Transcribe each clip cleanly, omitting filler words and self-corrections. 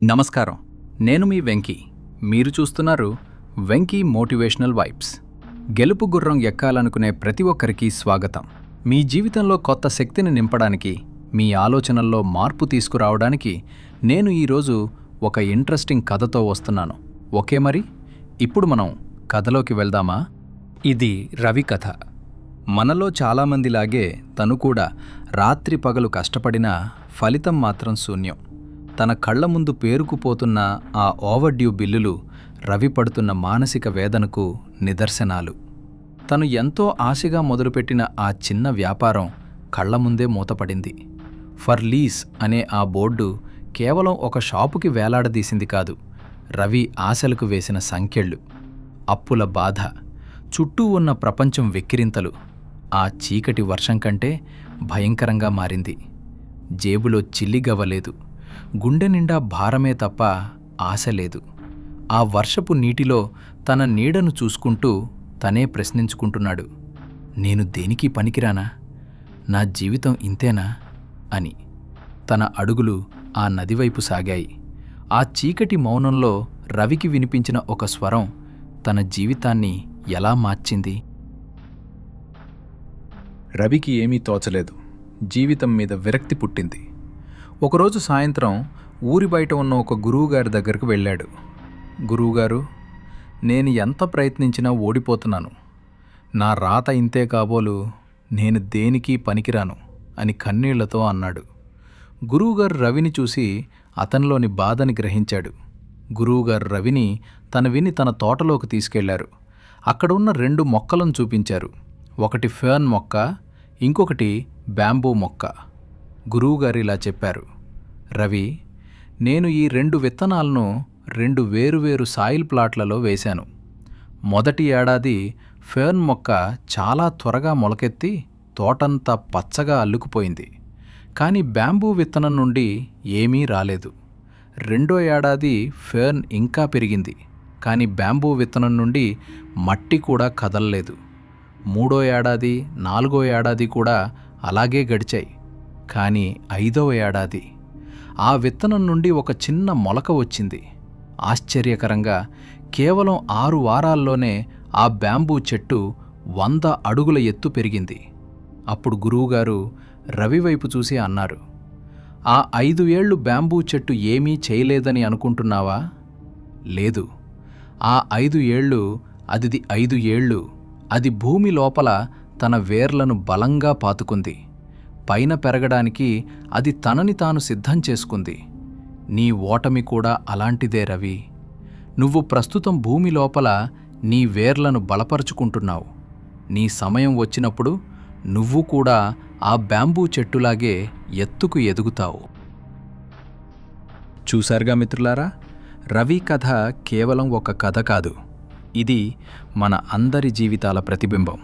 నమస్కారం. నేను మీ వెంకీ. మీరు చూస్తున్నారు వెంకీ మోటివేషనల్ వైబ్స్. గెలుపు గుర్రం ఎక్కాలనుకునే ప్రతి ఒక్కరికి స్వాగతం. మీ జీవితంలో కొత్త శక్తిని నింపడానికి, మీ ఆలోచనల్లో మార్పు తీసుకురావడానికి నేను ఈరోజు ఒక ఇంట్రెస్టింగ్ కథతో వస్తున్నాను. ఓకే, మరి ఇప్పుడు మనం కథలోకి వెళ్దామా? ఇది రవి కథ. మనలో చాలామందిలాగే తను కూడా రాత్రి పగలు కష్టపడినా ఫలితం మాత్రం శూన్యం. తన కళ్ల ముందు పేరుకుపోతున్న ఆ ఓవర్డ్యూ బిల్లులు రవి పడుతున్న మానసిక వేదనకు నిదర్శనాలు. తను ఎంతో ఆశగా మొదలుపెట్టిన ఆ చిన్న వ్యాపారం కళ్ల ముందే మూతపడింది. ఫర్ లీజ్ అనే ఆ బోర్డు కేవలం ఒక షాపుకి వేలాడదీసింది కాదు, రవి ఆశలకు వేసిన సంకెళ్ళు. అప్పుల బాధ, చుట్టూ ఉన్న ప్రపంచం వెక్కిరింతలు ఆ చీకటి వర్షం కంటే భయంకరంగా మారింది. జేబులో చిల్లిగవ్వలేదు, గుండె నిండా భారమే తప్ప ఆశ లేదు. ఆ వర్షపు నీటిలో తన నీడను చూసుకుంటూ తనే ప్రశ్నించుకుంటున్నాడు, నేను దేనికి పనికిరానా? నా జీవితం ఇంతేనా అని. తన అడుగులు ఆ నదివైపు సాగాయి. ఆ చీకటి మౌనంలో రవికి వినిపించిన ఒక స్వరం తన జీవితాన్ని ఎలా మార్చింది? రవికి ఏమీ తోచలేదు. జీవితం మీద విరక్తి పుట్టింది. ఒకరోజు సాయంత్రం ఊరి బయట ఉన్న ఒక గురువుగారి దగ్గరకు వెళ్ళాడు. గురువుగారు, నేను ఎంత ప్రయత్నించినా ఓడిపోతున్నాను. నా రాత ఇంతే కాబోలు, నేను దేనికి పనికిరాను అని కన్నీళ్లతో అన్నాడు. గురువుగారు రవిని చూసి అతనిలోని బాధని గ్రహించాడు. గురువుగారు రవిని తన తోటలోకి తీసుకెళ్లారు. అక్కడ ఉన్న 2 మొక్కలను చూపించారు. ఒకటి ఫెర్న్ మొక్క, ఇంకొకటి బ్యాంబూ మొక్క. గురువుగారు ఇలా చెప్పారు, రవి, నేను ఈ 2 విత్తనాలను 2 వేరువేరు సాయిల్ ప్లాట్లలో వేశాను. మొదటి ఏడాది ఫెర్న్ మొక్క చాలా త్వరగా మొలకెత్తి తోటంతా పచ్చగా అల్లుకుపోయింది. కానీ బ్యాంబూ విత్తనం నుండి ఏమీ రాలేదు. రెండో ఏడాది ఫెర్న్ ఇంకా పెరిగింది, కానీ బ్యాంబూ విత్తనం నుండి మట్టి కూడా కదలలేదు. 3వ ఏడాది, 4వ ఏడాది కూడా అలాగే గడిచాయి. కానీ 5వ ఏడాది ఆ విత్తనం నుండి ఒక చిన్న మొలక వచ్చింది. ఆశ్చర్యకరంగా కేవలం 6 వారాల్లోనే ఆ బ్యాంబూ చెట్టు 100 అడుగుల ఎత్తు పెరిగింది. అప్పుడు గురువుగారు రవి వైపు చూసి అన్నారు, ఆ 5 ఏళ్లు బ్యాంబూ చెట్టు ఏమీ చేయలేదని అనుకుంటున్నావా? లేదు, ఆ 5 ఏళ్లు అది 5 ఏళ్లు అది భూమి లోపల తన వేర్లను బలంగా పాతుకుంది. పైన పెరగడానికి అది తనని తాను సిద్ధం చేసుకుంది. నీ ఓటమి కూడా అలాంటిదే రవి. నువ్వు ప్రస్తుతం భూమి లోపల నీ వేర్లను బలపరుచుకుంటున్నావు. నీ సమయం వచ్చినప్పుడు నువ్వు కూడా ఆ బ్యాంబూ చెట్టులాగే ఎత్తుకు ఎదుగుతావు. చూశారుగా మిత్రులారా, రవి కథ కేవలం ఒక కథ కాదు, ఇది మన అందరి జీవితాల ప్రతిబింబం.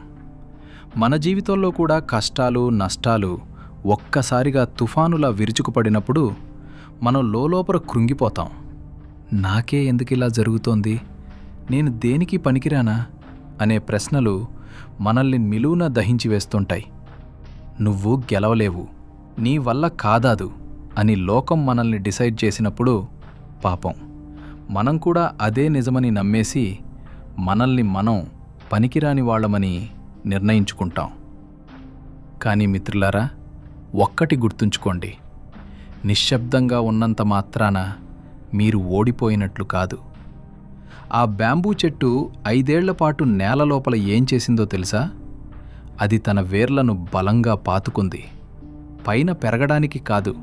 మన జీవితంలో కూడా కష్టాలు, నష్టాలు ఒక్కసారిగా తుఫానులా విరుచుకుపడినప్పుడు మనం లోపల కృంగిపోతాం. నాకే ఎందుకిలా జరుగుతోంది? నేను దేనికి పనికిరానా అనే ప్రశ్నలు మనల్ని నిలువున దహించి వేస్తుంటాయి. నువ్వు గెలవలేవు, నీ వల్ల కాదాదు అని లోకం మనల్ని డిసైడ్ చేసినప్పుడు పాపం మనం కూడా అదే నిజమని నమ్మేసి మనల్ని మనం పనికిరాని వాళ్ళమని నిర్ణయించుకుంటాం. కానీ మిత్రులారా, ఒక్కటి గుర్తుంచుకోండి, నిశ్శబ్దంగా ఉన్నంత మాత్రాన మీరు ఓడిపోయినట్లు కాదు. ఆ బ్యాంబూ చెట్టు 5 ఏళ్ల పాటు నేల లోపల ఏం చేసిందో తెలుసా? అది తన వేర్లను బలంగా పాతుకుంది. పైన పెరగడానికి కాదు,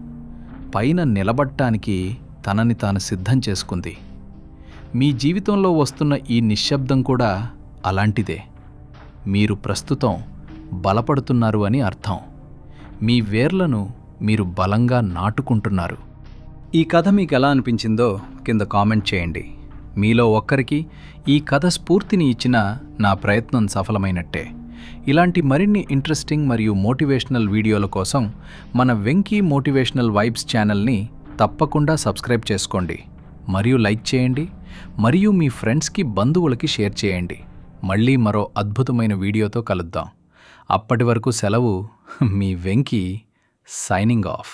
పైన నిలబడటానికి తనని తాను సిద్ధం చేసుకుంది. మీ జీవితంలో వస్తున్న ఈ నిశ్శబ్దం కూడా అలాంటిదే. మీరు ప్రస్తుతం బలపడుతున్నారు అని అర్థం. మీ వేర్లను మీరు బలంగా నాటుకుంటున్నారు. ఈ కథ మీకు ఎలా అనిపించిందో కింద కామెంట్ చేయండి. మీలో ఒక్కరికి ఈ కథ స్ఫూర్తిని ఇచ్చిన నా ప్రయత్నం సఫలమైనట్టే. ఇలాంటి మరిన్ని ఇంట్రెస్టింగ్ మరియు మోటివేషనల్ వీడియోల కోసం మన వెంకీ మోటివేషనల్ వైబ్స్ ఛానల్ని తప్పకుండా సబ్స్క్రైబ్ చేసుకోండి, మరియు లైక్ చేయండి, మరియు మీ ఫ్రెండ్స్కి, బంధువులకి షేర్ చేయండి. మళ్ళీ మరో అద్భుతమైన వీడియోతో కలుద్దాం. అప్పటి వరకు సెలవు. మీ వెంకీ, సైనింగ్ ఆఫ్.